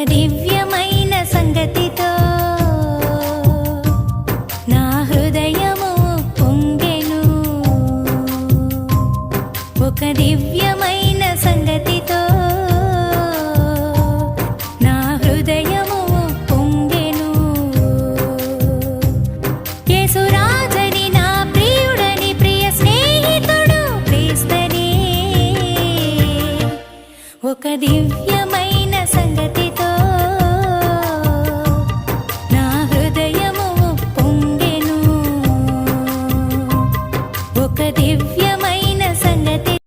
దివ్యమైన సంగతితో నా హృదయము పొంగెను. ఒక దివ్యమైన సంగతితో నా హృదయము పొంగెను. యేసురాజని నా ప్రియుడని ప్రియ స్నేహితుడు క్రీస్తనే. ఒక దివ్య